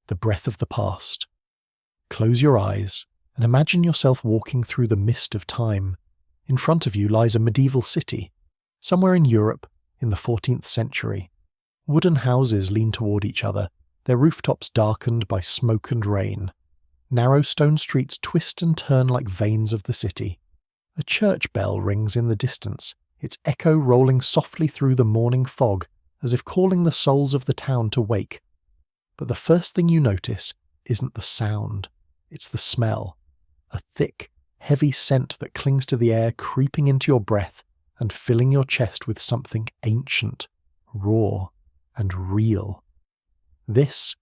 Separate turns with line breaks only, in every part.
the breath of the past. Close your eyes and imagine yourself walking through the mist of time. In front of you lies a medieval city, somewhere in Europe in the 14th century. Wooden houses lean toward each other, their rooftops darkened by smoke and rain. Narrow stone streets twist and turn like veins of the city. A church bell rings in the distance, its echo rolling softly through the morning fog, as if calling the souls of the town to wake. But the first thing you notice isn't the sound, it's the smell. A thick, heavy scent that clings to the air, creeping into your breath and filling your chest with something ancient, raw, and real. This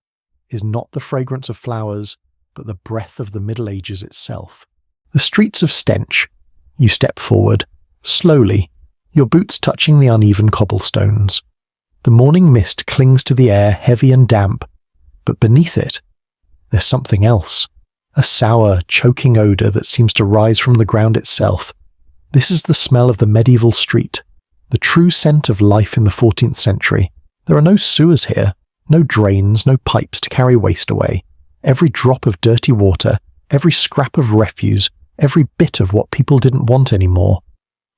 is not the fragrance of flowers, but the breath of the Middle Ages itself. The streets of stench. You step forward, slowly, your boots touching the uneven cobblestones. The morning mist clings to the air, heavy and damp, but beneath it, there's something else. A sour, choking odour that seems to rise from the ground itself. This is the smell of the medieval street, the true scent of life in the 14th century. There are no sewers here, no drains, no pipes to carry waste away. Every drop of dirty water, every scrap of refuse, every bit of what people didn't want anymore,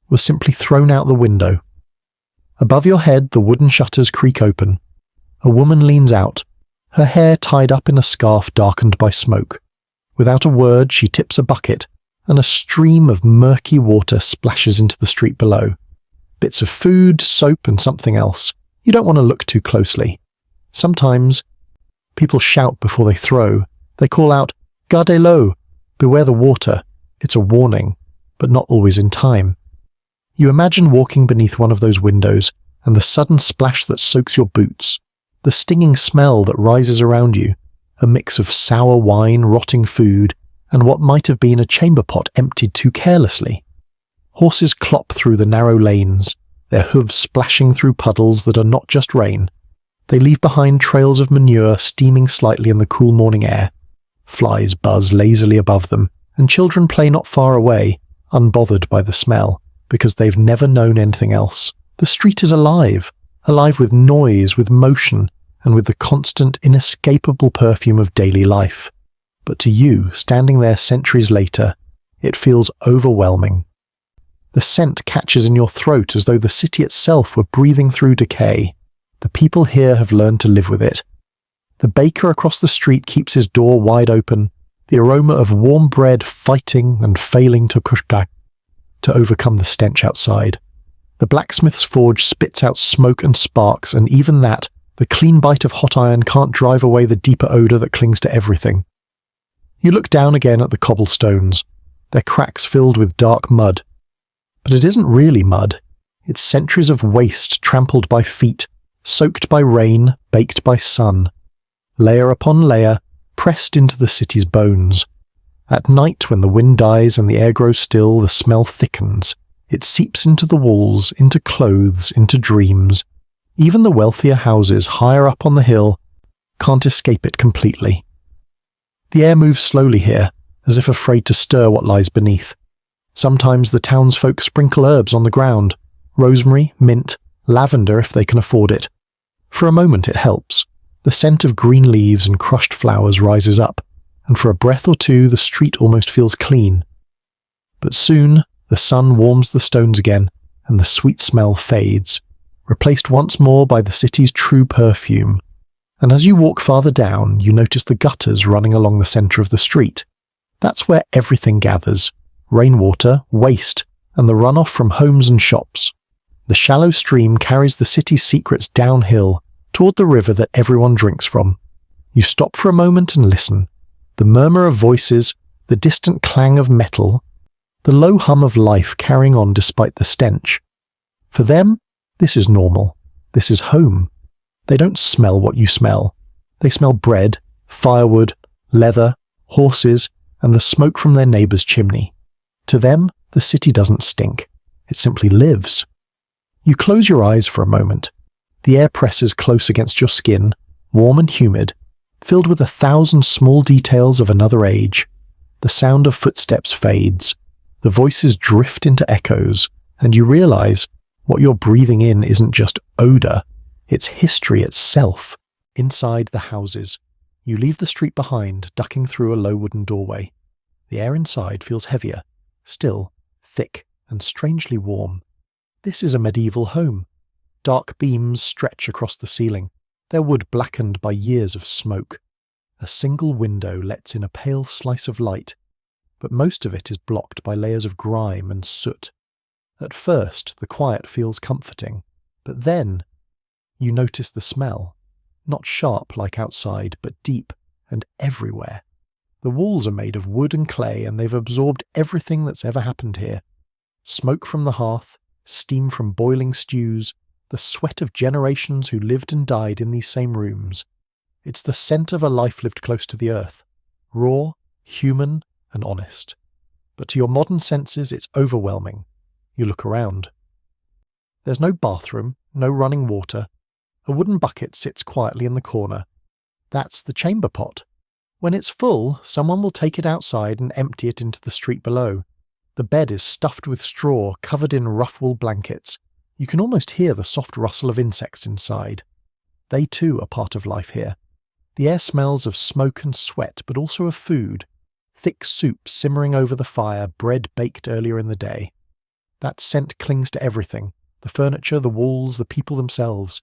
was simply thrown out the window. Above your head, the wooden shutters creak open. A woman leans out, her hair tied up in a scarf darkened by smoke. Without a word, she tips a bucket, and a stream of murky water splashes into the street below. Bits of food, soap, and something else. You don't want to look too closely. Sometimes, people shout before they throw. They call out, "Gardez-l'eau," beware the water. It's a warning, but not always in time. You imagine walking beneath one of those windows, and the sudden splash that soaks your boots. The stinging smell that rises around you. A mix of sour wine, rotting food, and what might have been a chamber pot emptied too carelessly. Horses clop through the narrow lanes, their hooves splashing through puddles that are not just rain. They leave behind trails of manure steaming slightly in the cool morning air. Flies buzz lazily above them, and children play not far away, unbothered by the smell, because they've never known anything else. The street is alive with noise, with motion, and with the constant, inescapable perfume of daily life. But to you, standing there centuries later, it feels overwhelming. The scent catches in your throat as though the city itself were breathing through decay. The people here have learned to live with it. The baker across the street keeps his door wide open, the aroma of warm bread fighting and failing to overcome the stench outside. The blacksmith's forge spits out smoke and sparks, and even that, the clean bite of hot iron, can't drive away the deeper odour that clings to everything. You look down again at the cobblestones, their cracks filled with dark mud. But it isn't really mud. It's centuries of waste trampled by feet, soaked by rain, baked by sun. Layer upon layer, pressed into the city's bones. At night, when the wind dies and the air grows still, the smell thickens. It seeps into the walls, into clothes, into dreams. Even the wealthier houses higher up on the hill can't escape it completely. The air moves slowly here, as if afraid to stir what lies beneath. Sometimes the townsfolk sprinkle herbs on the ground, rosemary, mint, lavender if they can afford it. For a moment it helps. The scent of green leaves and crushed flowers rises up, and for a breath or two the street almost feels clean. But soon the sun warms the stones again, and the sweet smell fades, replaced once more by the city's true perfume. And as you walk farther down, you notice the gutters running along the centre of the street. That's where everything gathers: rainwater, waste, and the runoff from homes and shops. The shallow stream carries the city's secrets downhill, toward the river that everyone drinks from. You stop for a moment and listen. The murmur of voices, the distant clang of metal, the low hum of life carrying on despite the stench. For them, this is normal. This is home. They don't smell what you smell. They smell bread, firewood, leather, horses, and the smoke from their neighbour's chimney. To them, the city doesn't stink. It simply lives. You close your eyes for a moment. The air presses close against your skin, warm and humid, filled with 1,000 small details of another age. The sound of footsteps fades. The voices drift into echoes, and you realise what you're breathing in isn't just odour, it's history itself, inside the houses. You leave the street behind, ducking through a low wooden doorway. The air inside feels heavier, still, thick, and strangely warm. This is a medieval home. Dark beams stretch across the ceiling, their wood blackened by years of smoke. A single window lets in a pale slice of light, but most of it is blocked by layers of grime and soot. At first, the quiet feels comforting, but then you notice the smell. Not sharp like outside, but deep and everywhere. The walls are made of wood and clay, and they've absorbed everything that's ever happened here. Smoke from the hearth, steam from boiling stews, the sweat of generations who lived and died in these same rooms. It's the scent of a life lived close to the earth, raw, human, and honest. But to your modern senses, it's overwhelming. You look around. There's no bathroom, no running water. A wooden bucket sits quietly in the corner. That's the chamber pot. When it's full, someone will take it outside and empty it into the street below. The bed is stuffed with straw, covered in rough wool blankets. You can almost hear the soft rustle of insects inside. They too are part of life here. The air smells of smoke and sweat, but also of food. Thick soup simmering over the fire, bread baked earlier in the day. That scent clings to everything, the furniture, the walls, the people themselves.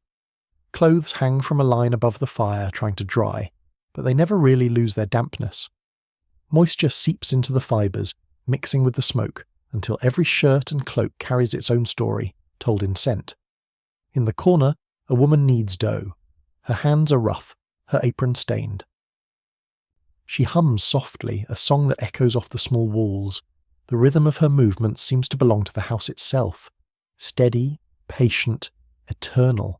Clothes hang from a line above the fire, trying to dry, but they never really lose their dampness. Moisture seeps into the fibres, mixing with the smoke, until every shirt and cloak carries its own story, told in scent. In the corner, a woman kneads dough. Her hands are rough, her apron stained. She hums softly, a song that echoes off the small walls. The rhythm of her movements seems to belong to the house itself. Steady, patient, eternal.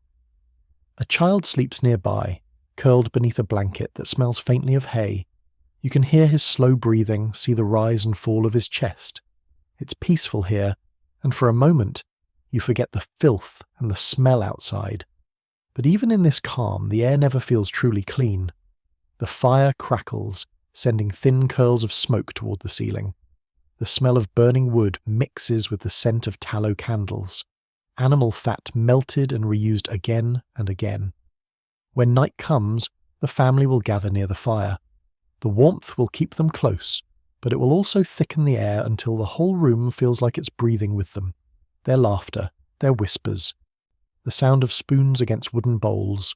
A child sleeps nearby, curled beneath a blanket that smells faintly of hay. You can hear his slow breathing, see the rise and fall of his chest. It's peaceful here, and for a moment, you forget the filth and the smell outside. But even in this calm, the air never feels truly clean. The fire crackles, sending thin curls of smoke toward the ceiling. The smell of burning wood mixes with the scent of tallow candles. Animal fat melted and reused again and again. When night comes, the family will gather near the fire. The warmth will keep them close, but it will also thicken the air until the whole room feels like it's breathing with them. Their laughter, their whispers, the sound of spoons against wooden bowls,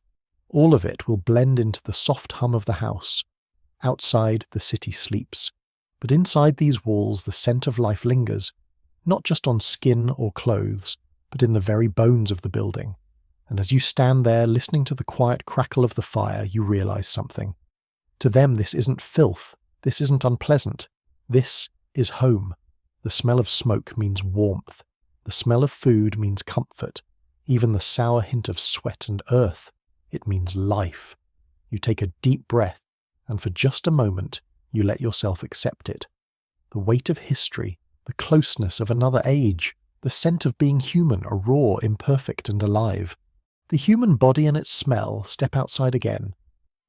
all of it will blend into the soft hum of the house. Outside, the city sleeps, but inside these walls the scent of life lingers, not just on skin or clothes, but in the very bones of the building. And as you stand there listening to the quiet crackle of the fire, you realize something. To them, this isn't filth, this isn't unpleasant, this is home. The smell of smoke means warmth. The smell of food means comfort. Even the sour hint of sweat and earth, it means life. You take a deep breath, and for just a moment, you let yourself accept it. The weight of history, the closeness of another age, the scent of being human are raw, imperfect, and alive. The human body and its smell step outside again,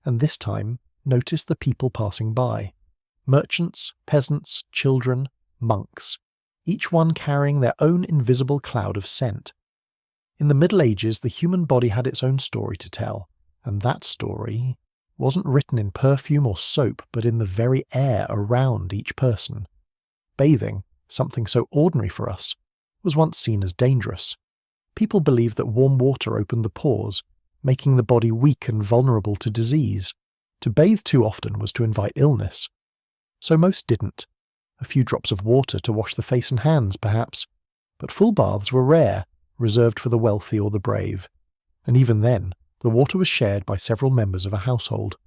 and this time notice the people passing by. Merchants, peasants, children, monks, each one carrying their own invisible cloud of scent. In the Middle Ages, the human body had its own story to tell, and that story wasn't written in perfume or soap, but in the very air around each person. Bathing, something so ordinary for us, was once seen as dangerous. People believed that warm water opened the pores, making the body weak and vulnerable to disease. To bathe too often was to invite illness. So most didn't. A few drops of water to wash the face and hands, perhaps. But full baths were rare, reserved for the wealthy or the brave. And even then, the water was shared by several members of a household.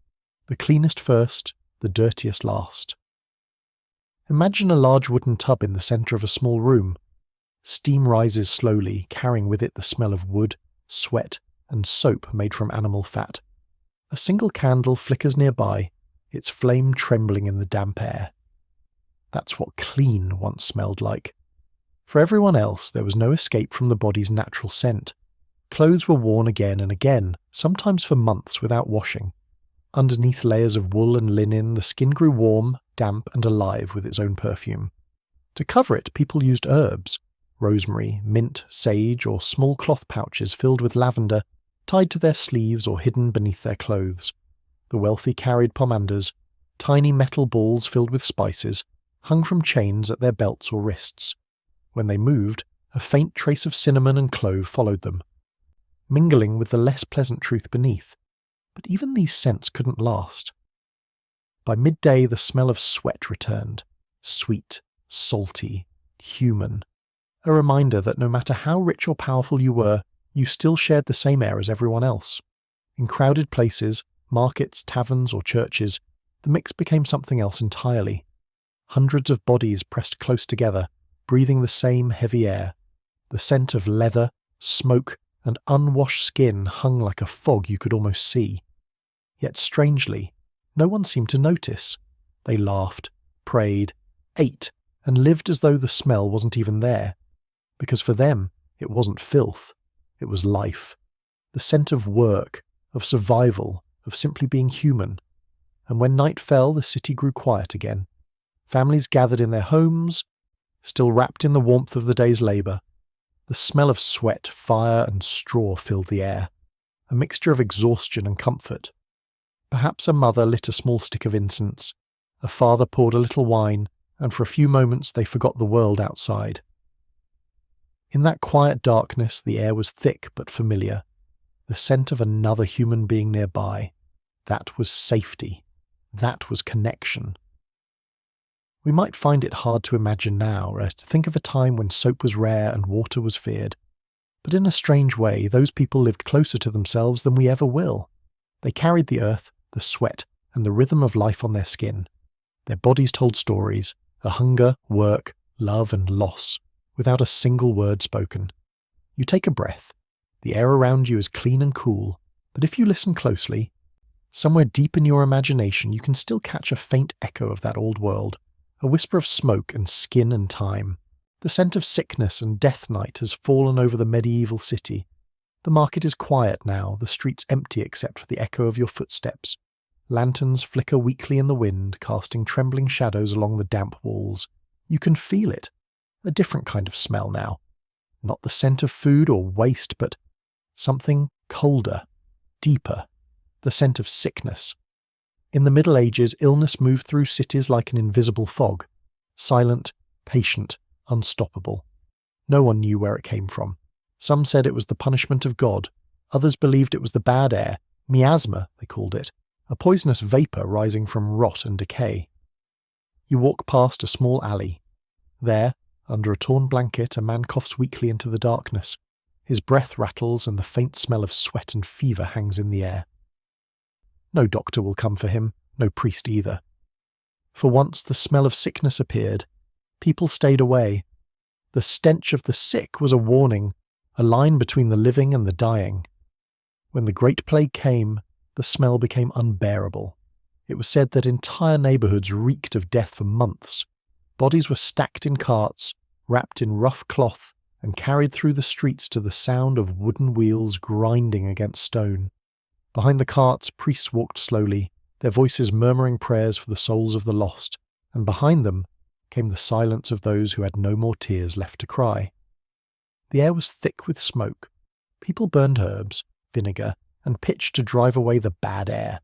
The cleanest first, the dirtiest last. Imagine a large wooden tub in the centre of a small room. Steam rises slowly, carrying with it the smell of wood, sweat, and soap made from animal fat. A single candle flickers nearby, its flame trembling in the damp air. That's what clean once smelled like. For everyone else, there was no escape from the body's natural scent. Clothes were worn again and again, sometimes for months without washing. Underneath layers of wool and linen, the skin grew warm, damp, and alive with its own perfume. To cover it, people used herbs, rosemary, mint, sage, or small cloth pouches filled with lavender, tied to their sleeves or hidden beneath their clothes. The wealthy carried pomanders, tiny metal balls filled with spices, hung from chains at their belts or wrists. When they moved, a faint trace of cinnamon and clove followed them, mingling with the less pleasant truth beneath. But even these scents couldn't last. By midday, the smell of sweat returned, sweet, salty, human. A reminder that no matter how rich or powerful you were, you still shared the same air as everyone else. In crowded places, markets, taverns, or churches, the mix became something else entirely. Hundreds of bodies pressed close together, breathing the same heavy air. The scent of leather, smoke, and unwashed skin hung like a fog you could almost see. Yet strangely, no one seemed to notice. They laughed, prayed, ate, and lived as though the smell wasn't even there. Because for them, it wasn't filth. It was life. The scent of work, of survival, of simply being human. And when night fell, the city grew quiet again. Families gathered in their homes, still wrapped in the warmth of the day's labour. The smell of sweat, fire, and straw filled the air, a mixture of exhaustion and comfort. Perhaps a mother lit a small stick of incense, a father poured a little wine, and for a few moments they forgot the world outside. In that quiet darkness, the air was thick but familiar, the scent of another human being nearby. That was safety. That was connection. We might find it hard to imagine now, or to think of a time when soap was rare and water was feared. But in a strange way, those people lived closer to themselves than we ever will. They carried the earth, the sweat, and the rhythm of life on their skin. Their bodies told stories, a hunger, work, love, and loss, without a single word spoken. You take a breath. The air around you is clean and cool, but if you listen closely, somewhere deep in your imagination you can still catch a faint echo of that old world, a whisper of smoke and skin and time. The scent of sickness and death night has fallen over the medieval city. The market is quiet now, the streets empty except for the echo of your footsteps. Lanterns flicker weakly in the wind, casting trembling shadows along the damp walls. You can feel it. A different kind of smell now. Not the scent of food or waste, but something colder, deeper. The scent of sickness. In the Middle Ages, illness moved through cities like an invisible fog. Silent, patient, unstoppable. No one knew where it came from. Some said it was the punishment of God. Others believed it was the bad air, miasma, they called it, a poisonous vapour rising from rot and decay. You walk past a small alley. There, under a torn blanket, a man coughs weakly into the darkness. His breath rattles and the faint smell of sweat and fever hangs in the air. No doctor will come for him, no priest either. For once the smell of sickness appeared. People stayed away. The stench of the sick was a warning, a line between the living and the dying. When the Great Plague came, the smell became unbearable. It was said that entire neighbourhoods reeked of death for months. Bodies were stacked in carts, wrapped in rough cloth, and carried through the streets to the sound of wooden wheels grinding against stone. Behind the carts, priests walked slowly, their voices murmuring prayers for the souls of the lost, and behind them came the silence of those who had no more tears left to cry. The air was thick with smoke. People burned herbs, vinegar, and pitch to drive away the bad air,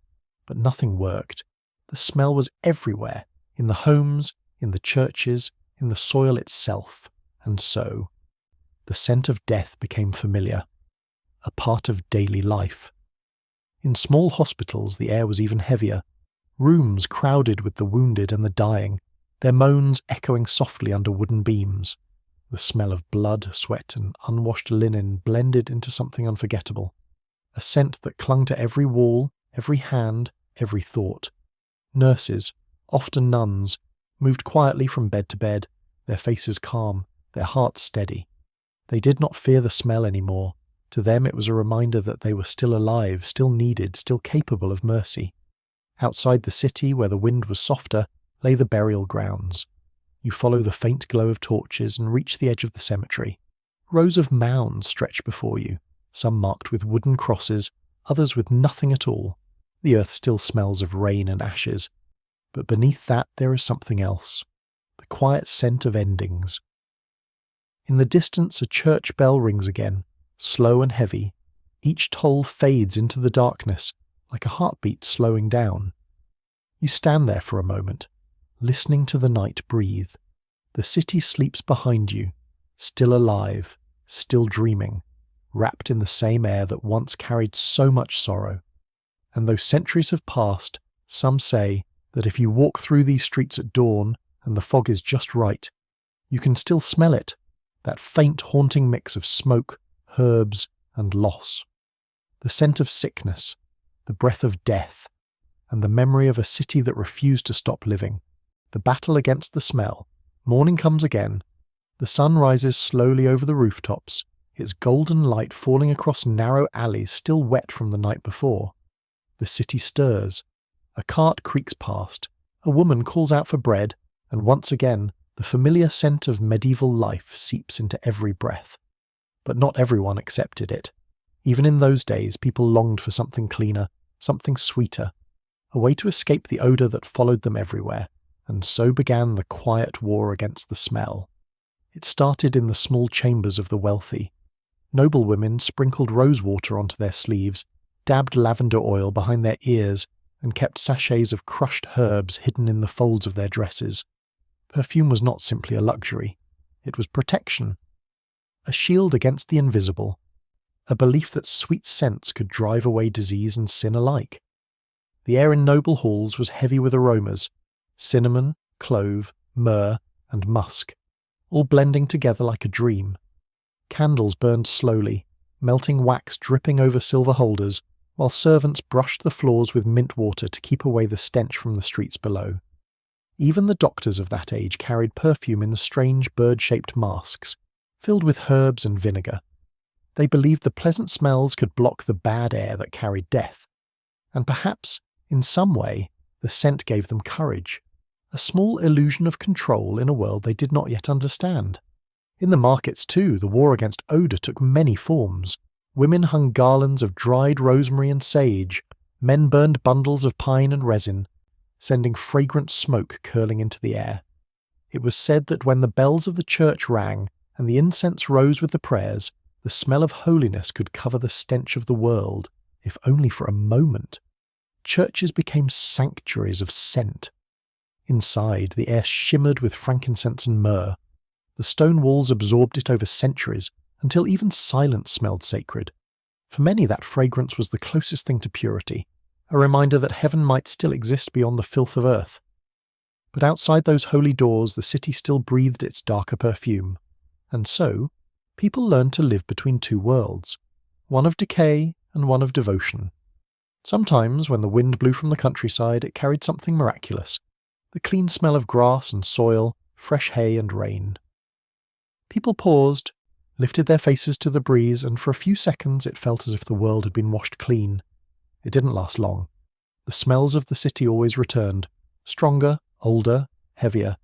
but nothing worked. The smell was everywhere, in the homes, in the churches, in the soil itself, and so the scent of death became familiar, a part of daily life. In small hospitals the air was even heavier, rooms crowded with the wounded and the dying, their moans echoing softly under wooden beams. The smell of blood, sweat, and unwashed linen blended into something unforgettable, a scent that clung to every wall, every hand, every thought. Nurses, often nuns, moved quietly from bed to bed, their faces calm, their hearts steady. They did not fear the smell anymore. To them it was a reminder that they were still alive, still needed, still capable of mercy. Outside the city, where the wind was softer, lay the burial grounds. You follow the faint glow of torches and reach the edge of the cemetery. Rows of mounds stretch before you, some marked with wooden crosses, others with nothing at all. The earth still smells of rain and ashes, but beneath that there is something else, the quiet scent of endings. In the distance a church bell rings again, slow and heavy. Each toll fades into the darkness, like a heartbeat slowing down. You stand there for a moment, listening to the night breathe. The city sleeps behind you, still alive, still dreaming, wrapped in the same air that once carried so much sorrow. And though centuries have passed, some say that if you walk through these streets at dawn and the fog is just right, you can still smell it, that faint haunting mix of smoke, herbs, and loss. The scent of sickness, the breath of death, and the memory of a city that refused to stop living. The battle against the smell. Morning comes again. The sun rises slowly over the rooftops, its golden light falling across narrow alleys still wet from the night before. The city stirs. A cart creaks past. A woman calls out for bread, and once again the familiar scent of medieval life seeps into every breath. But not everyone accepted it. Even in those days, people longed for something cleaner, something sweeter, a way to escape the odour that followed them everywhere, and so began the quiet war against the smell. It started in the small chambers of the wealthy. Noblewomen sprinkled rosewater onto their sleeves, dabbed lavender oil behind their ears, and kept sachets of crushed herbs hidden in the folds of their dresses. Perfume was not simply a luxury. It was protection. A shield against the invisible. A belief that sweet scents could drive away disease and sin alike. The air in noble halls was heavy with aromas: cinnamon, clove, myrrh, and musk, all blending together like a dream. Candles burned slowly, melting wax dripping over silver holders, while servants brushed the floors with mint water to keep away the stench from the streets below. Even the doctors of that age carried perfume in strange bird-shaped masks, filled with herbs and vinegar. They believed the pleasant smells could block the bad air that carried death. And perhaps, in some way, the scent gave them courage, a small illusion of control in a world they did not yet understand. In the markets, too, the war against odour took many forms. Women hung garlands of dried rosemary and sage, men burned bundles of pine and resin, sending fragrant smoke curling into the air. It was said that when the bells of the church rang and the incense rose with the prayers, the smell of holiness could cover the stench of the world, if only for a moment. Churches became sanctuaries of scent. Inside, the air shimmered with frankincense and myrrh. The stone walls absorbed it over centuries, until even silence smelled sacred. For many, that fragrance was the closest thing to purity, a reminder that heaven might still exist beyond the filth of earth. But outside those holy doors, the city still breathed its darker perfume. And so, people learned to live between two worlds, one of decay and one of devotion. Sometimes, when the wind blew from the countryside, it carried something miraculous, the clean smell of grass and soil, fresh hay and rain. People paused, lifted their faces to the breeze, and for a few seconds it felt as if the world had been washed clean. It didn't last long. The smells of the city always returned, stronger, older, heavier.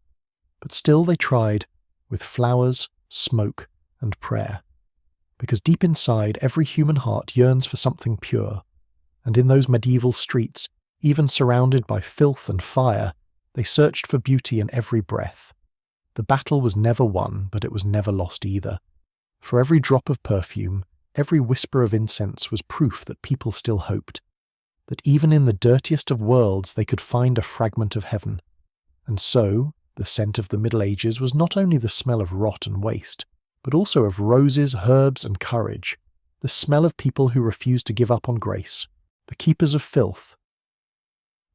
But still they tried, with flowers, smoke, and prayer. Because deep inside, every human heart yearns for something pure. And in those medieval streets, even surrounded by filth and fire, they searched for beauty in every breath. The battle was never won, but it was never lost either. For every drop of perfume, every whisper of incense was proof that people still hoped, that even in the dirtiest of worlds they could find a fragment of heaven. And so, the scent of the Middle Ages was not only the smell of rot and waste, but also of roses, herbs, and courage, the smell of people who refused to give up on grace, the keepers of filth.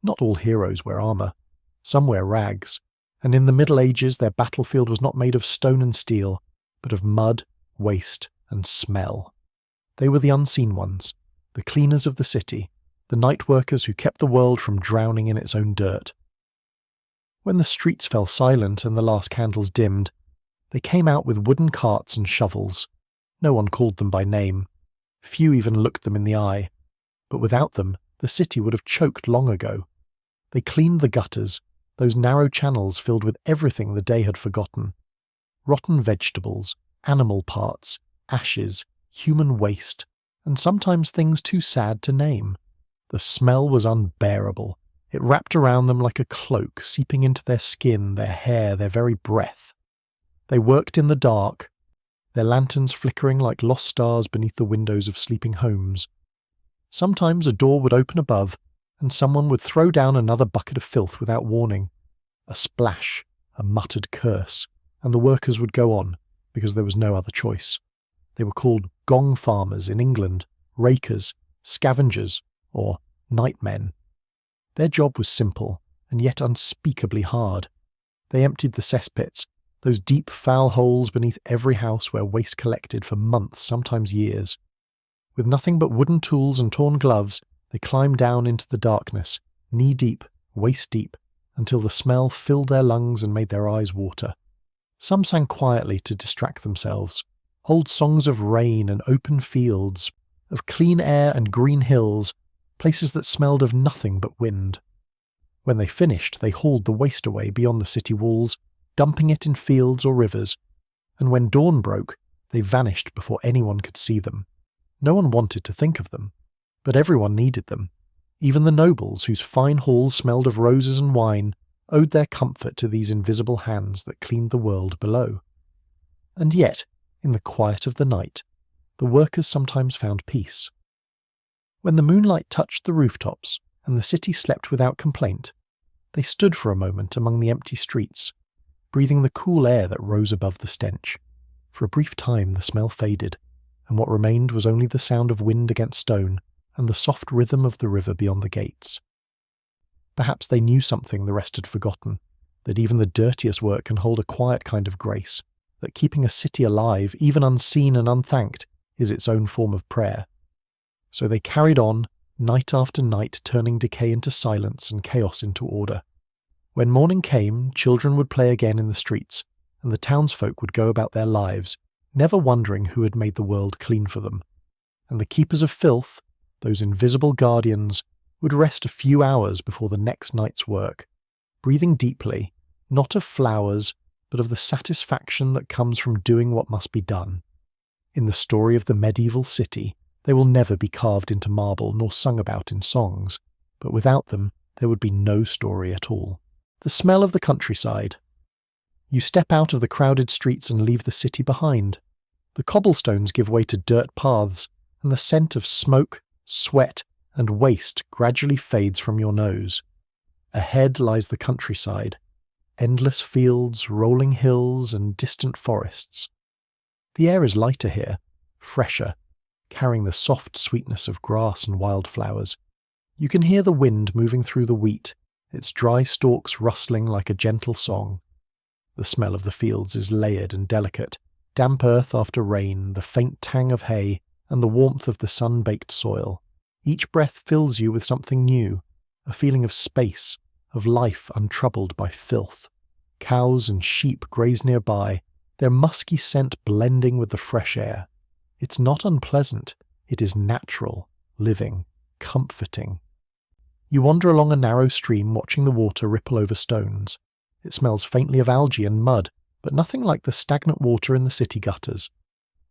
Not all heroes wear armour. Some wear rags, and in the Middle Ages their battlefield was not made of stone and steel, but of mud, waste, and smell. They were the unseen ones, the cleaners of the city, the night workers who kept the world from drowning in its own dirt. When the streets fell silent and the last candles dimmed, they came out with wooden carts and shovels. No one called them by name. Few even looked them in the eye. But without them, the city would have choked long ago. They cleaned the gutters, those narrow channels filled with everything the day had forgotten. Rotten vegetables, animal parts, ashes, human waste, and sometimes things too sad to name. The smell was unbearable. It wrapped around them like a cloak, seeping into their skin, their hair, their very breath. They worked in the dark, their lanterns flickering like lost stars beneath the windows of sleeping homes. Sometimes a door would open above, and someone would throw down another bucket of filth without warning. A splash, a muttered curse, and the workers would go on, because there was no other choice. They were called gong farmers in England, rakers, scavengers, or nightmen. Their job was simple, and yet unspeakably hard. They emptied the cesspits, those deep foul holes beneath every house where waste collected for months, sometimes years. With nothing but wooden tools and torn gloves, they climbed down into the darkness, knee-deep, waist-deep, until the smell filled their lungs and made their eyes water. Some sang quietly to distract themselves, old songs of rain and open fields, of clean air and green hills, places that smelled of nothing but wind. When they finished, they hauled the waste away beyond the city walls, dumping it in fields or rivers, and when dawn broke, they vanished before anyone could see them. No one wanted to think of them, but everyone needed them. Even the nobles, whose fine halls smelled of roses and wine, owed their comfort to these invisible hands that cleaned the world below. And yet, in the quiet of the night, the workers sometimes found peace. When the moonlight touched the rooftops and the city slept without complaint, they stood for a moment among the empty streets, breathing the cool air that rose above the stench. For a brief time the smell faded, and what remained was only the sound of wind against stone and the soft rhythm of the river beyond the gates. Perhaps they knew something the rest had forgotten, that even the dirtiest work can hold a quiet kind of grace, that keeping a city alive, even unseen and unthanked, is its own form of prayer. So they carried on, night after night, turning decay into silence and chaos into order. When morning came, children would play again in the streets, and the townsfolk would go about their lives, never wondering who had made the world clean for them. And the keepers of filth, those invisible guardians, would rest a few hours before the next night's work, breathing deeply, not of flowers, but of the satisfaction that comes from doing what must be done. In the story of the medieval city, they will never be carved into marble nor sung about in songs, but without them there would be no story at all. The smell of the countryside. You step out of the crowded streets and leave the city behind. The cobblestones give way to dirt paths, and the scent of smoke, sweat, and waste gradually fades from your nose. Ahead lies the countryside, endless fields, rolling hills, and distant forests. The air is lighter here, fresher, carrying the soft sweetness of grass and wildflowers. You can hear the wind moving through the wheat, its dry stalks rustling like a gentle song. The smell of the fields is layered and delicate, damp earth after rain, the faint tang of hay, and the warmth of the sun-baked soil. Each breath fills you with something new, a feeling of space, of life untroubled by filth. Cows and sheep graze nearby, their musky scent blending with the fresh air. It's not unpleasant, it is natural, living, comforting. You wander along a narrow stream watching the water ripple over stones. It smells faintly of algae and mud, but nothing like the stagnant water in the city gutters.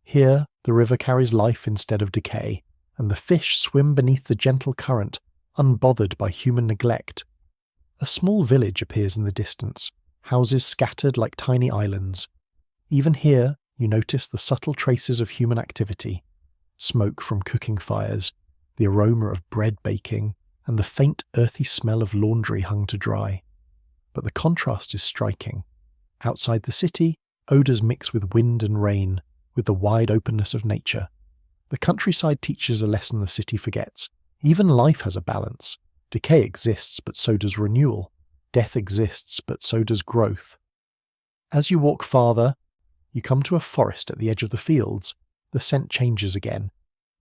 Here, the river carries life instead of decay, and the fish swim beneath the gentle current, unbothered by human neglect. A small village appears in the distance, houses scattered like tiny islands. Even here, you notice the subtle traces of human activity, smoke from cooking fires, the aroma of bread baking, and the faint earthy smell of laundry hung to dry. But the contrast is striking. Outside the city, odours mix with wind and rain, with the wide openness of nature. The countryside teaches a lesson the city forgets. Even life has a balance. Decay exists, but so does renewal. Death exists, but so does growth. As you walk farther, you come to a forest at the edge of the fields. The scent changes again.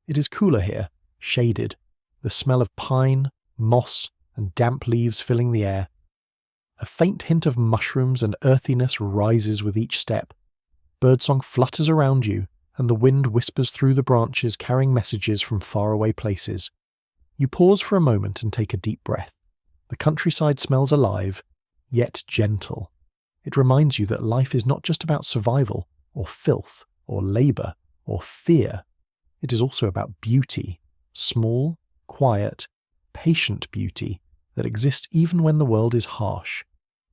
It is cooler here, shaded, the smell of pine, moss, and damp leaves filling the air. A faint hint of mushrooms and earthiness rises with each step. Birdsong flutters around you, and the wind whispers through the branches carrying messages from faraway places. You pause for a moment and take a deep breath. The countryside smells alive, yet gentle. It reminds you that life is not just about survival, or filth, or labour, or fear. It is also about beauty, small, quiet, patient beauty that exists even when the world is harsh.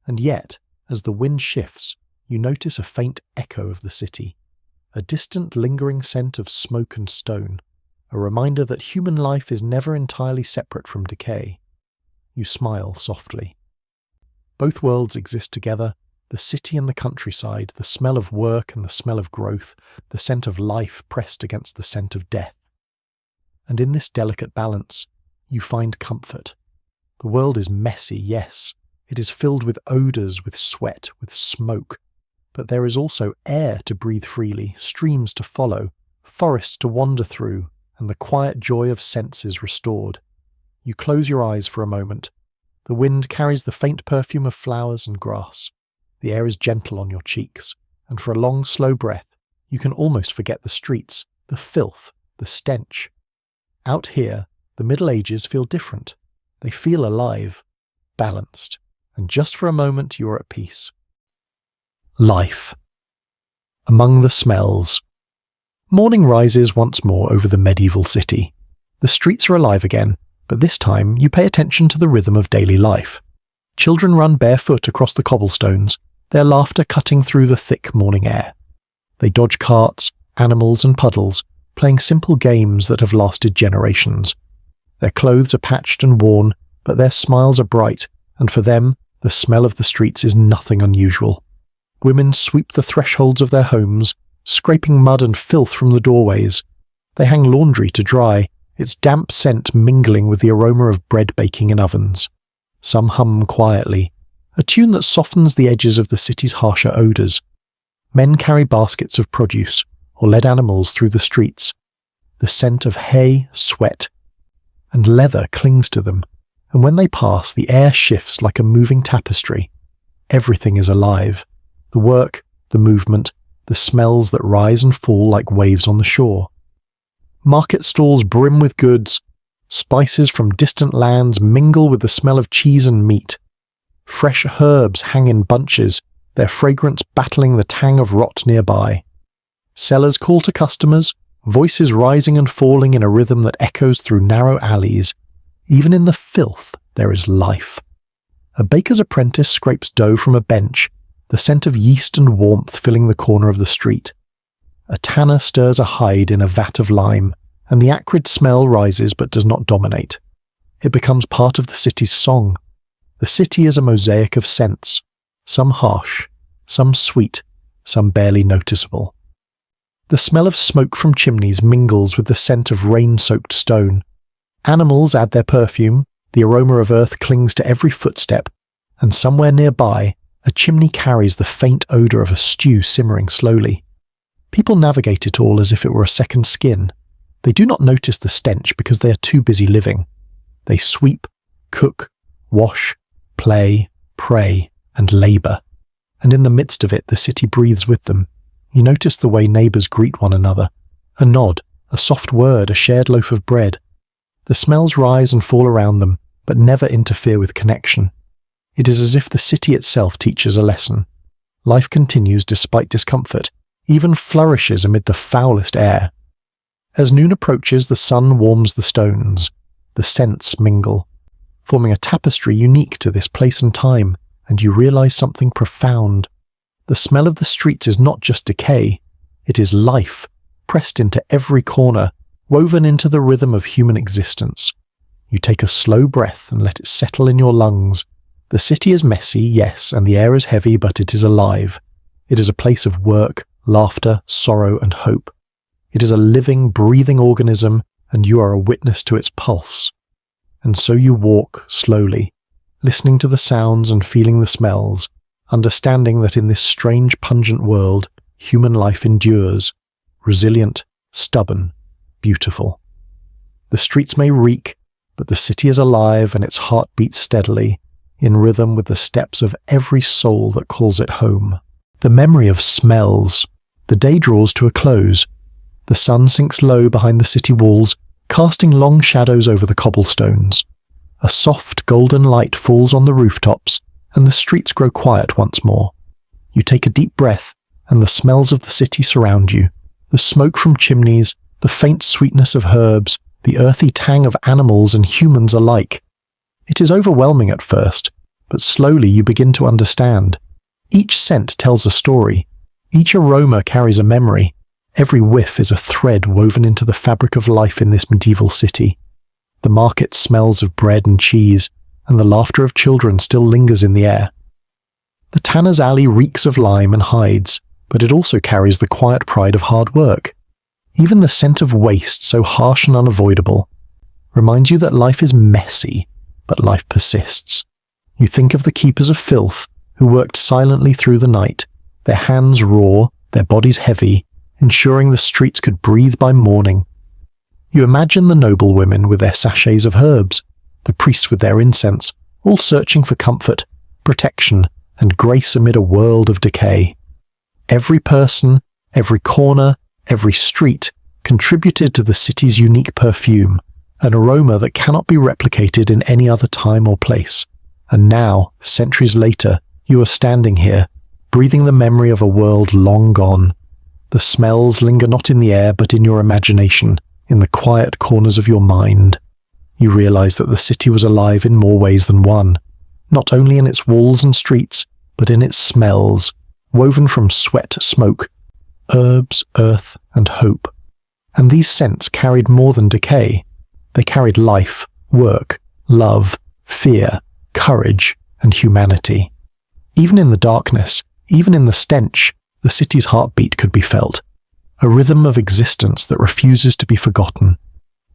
And yet, as the wind shifts, you notice a faint echo of the city, a distant lingering scent of smoke and stone. a reminder that human life is never entirely separate from decay. You smile softly. Both worlds exist together, the city and the countryside, the smell of work and the smell of growth, the scent of life pressed against the scent of death. And in this delicate balance, you find comfort. The world is messy, yes. It is filled with odours, with sweat, with smoke. But there is also air to breathe freely, streams to follow, forests to wander through, and the quiet joy of senses restored. You close your eyes for a moment. The wind carries the faint perfume of flowers and grass. The air is gentle on your cheeks, and for a long, slow breath, you can almost forget the streets, the filth, the stench. Out here, the Middle Ages feel different. They feel alive, balanced, and just for a moment you are at peace. Life. Among the smells. Morning rises once more over the medieval city. The streets are alive again, but this time you pay attention to the rhythm of daily life. Children run barefoot across the cobblestones, their laughter cutting through the thick morning air. They dodge carts, animals and puddles, playing simple games that have lasted generations. Their clothes are patched and worn, but their smiles are bright, and for them, the smell of the streets is nothing unusual. Women sweep the thresholds of their homes, scraping mud and filth from the doorways. They hang laundry to dry, its damp scent mingling with the aroma of bread baking in ovens. Some hum quietly, a tune that softens the edges of the city's harsher odours. Men carry baskets of produce, or lead animals through the streets. The scent of hay, sweat, and leather clings to them, and when they pass, the air shifts like a moving tapestry. Everything is alive. The work, the movement, the smells that rise and fall like waves on the shore. Market stalls brim with goods. Spices from distant lands mingle with the smell of cheese and meat. Fresh herbs hang in bunches, their fragrance battling the tang of rot nearby. Sellers call to customers, voices rising and falling in a rhythm that echoes through narrow alleys. Even in the filth, there is life. A baker's apprentice scrapes dough from a bench, the scent of yeast and warmth filling the corner of the street. A tanner stirs a hide in a vat of lime, and the acrid smell rises but does not dominate. It becomes part of the city's song. The city is a mosaic of scents, some harsh, some sweet, some barely noticeable. The smell of smoke from chimneys mingles with the scent of rain-soaked stone. Animals add their perfume, the aroma of earth clings to every footstep, and somewhere nearby, a chimney carries the faint odour of a stew simmering slowly. People navigate it all as if it were a second skin. They do not notice the stench because they are too busy living. They sweep, cook, wash, play, pray, and labour. And in the midst of it, the city breathes with them. You notice the way neighbours greet one another. A nod, a soft word, a shared loaf of bread. The smells rise and fall around them, but never interfere with connection. It is as if the city itself teaches a lesson. Life continues despite discomfort, even flourishes amid the foulest air. As noon approaches, the sun warms the stones. The scents mingle, forming a tapestry unique to this place and time, and you realise something profound. The smell of the streets is not just decay, it is life, pressed into every corner, woven into the rhythm of human existence. You take a slow breath and let it settle in your lungs. The city is messy, yes, and the air is heavy, but it is alive. It is a place of work, laughter, sorrow, and hope. It is a living, breathing organism, and you are a witness to its pulse. And so you walk slowly, listening to the sounds and feeling the smells, understanding that in this strange, pungent world, human life endures, resilient, stubborn, beautiful. The streets may reek, but the city is alive and its heart beats steadily, in rhythm with the steps of every soul that calls it home. The memory of smells. The day draws to a close. The sun sinks low behind the city walls, casting long shadows over the cobblestones. A soft golden light falls on the rooftops, and the streets grow quiet once more. You take a deep breath, and the smells of the city surround you. The smoke from chimneys, the faint sweetness of herbs, the earthy tang of animals and humans alike. It is overwhelming at first, but slowly you begin to understand. Each scent tells a story. Each aroma carries a memory. Every whiff is a thread woven into the fabric of life in this medieval city. The market smells of bread and cheese, and the laughter of children still lingers in the air. The tanner's alley reeks of lime and hides, but it also carries the quiet pride of hard work. Even the scent of waste, so harsh and unavoidable, reminds you that life is messy, but life persists. You think of the keepers of filth, who worked silently through the night, their hands raw, their bodies heavy, ensuring the streets could breathe by morning. You imagine the noble women with their sachets of herbs, the priests with their incense, all searching for comfort, protection, and grace amid a world of decay. Every person, every corner, every street contributed to the city's unique perfume, an aroma that cannot be replicated in any other time or place. And now, centuries later, you are standing here, breathing the memory of a world long gone. The smells linger not in the air but in your imagination, in the quiet corners of your mind. You realize that the city was alive in more ways than one, not only in its walls and streets, but in its smells, woven from sweat, smoke, herbs, earth, and hope. And these scents carried more than decay. They carried life, work, love, fear, courage, and humanity. Even in the darkness, even in the stench, the city's heartbeat could be felt, a rhythm of existence that refuses to be forgotten.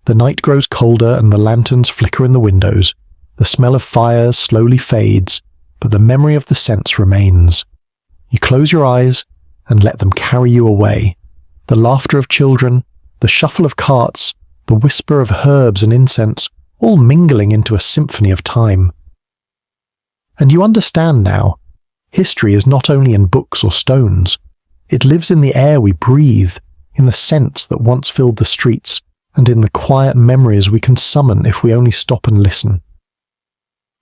The night grows colder and the lanterns flicker in the windows. The smell of fires slowly fades, but the memory of the scents remains. You close your eyes and let them carry you away. The laughter of children, the shuffle of carts, the whisper of herbs and incense, all mingling into a symphony of time. And you understand now, history is not only in books or stones. It lives in the air we breathe, in the scents that once filled the streets, and in the quiet memories we can summon if we only stop and listen.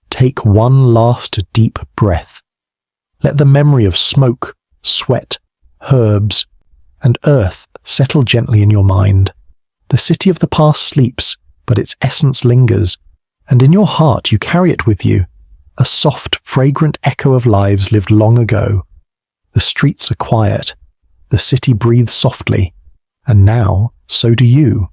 Take one last deep breath. Let the memory of smoke, sweat, herbs, and earth settle gently in your mind. The city of the past sleeps, but its essence lingers, and in your heart you carry it with you, a soft, fragrant echo of lives lived long ago. The streets are quiet, the city breathes softly, and now so do you.